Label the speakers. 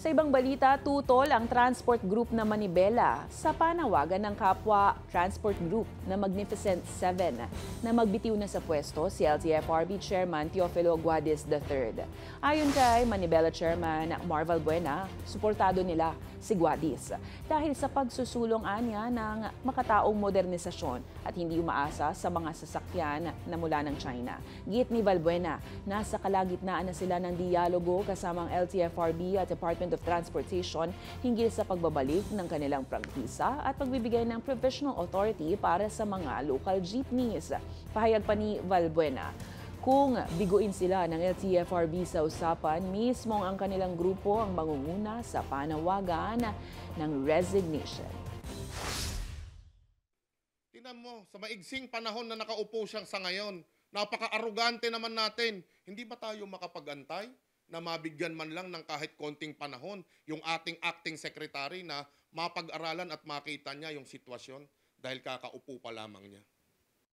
Speaker 1: Sa ibang balita, tutol ang Transport Group na Manibela sa panawagan ng kapwa Transport Group na Magnificent Seven na magbitiw na sa pwesto si LTFRB Chairman Teofilo Guadis III. Ayon kay Manibela Chairman Marval Buena, suportado nila si Guadis dahil sa pagsusulong anya ng makataong modernisasyon at hindi umaasa sa mga sasakyan na mula ng China. Git ni Valbuena, nasa kalagitnaan na sila ng dialogo kasamang LTFRB at Department of Transportation hinggil sa pagbabalik ng kanilang prangkisa at pagbibigay ng provisional authority para sa mga local jeepneys. Pahayag pa ni Valbuena, kung biguin sila ng LTFRB sa usapan, mismong ang kanilang grupo ang mangunguna sa panawagan ng resignation.
Speaker 2: Tingnan mo, sa maigsing panahon na nakaupo siya sa ngayon, napaka-arugante naman natin. Hindi ba tayo makapag-antay na mabigyan man lang ng kahit konting panahon yung ating acting secretary na mapag-aralan at makita niya yung sitwasyon dahil kakaupo pa lamang niya?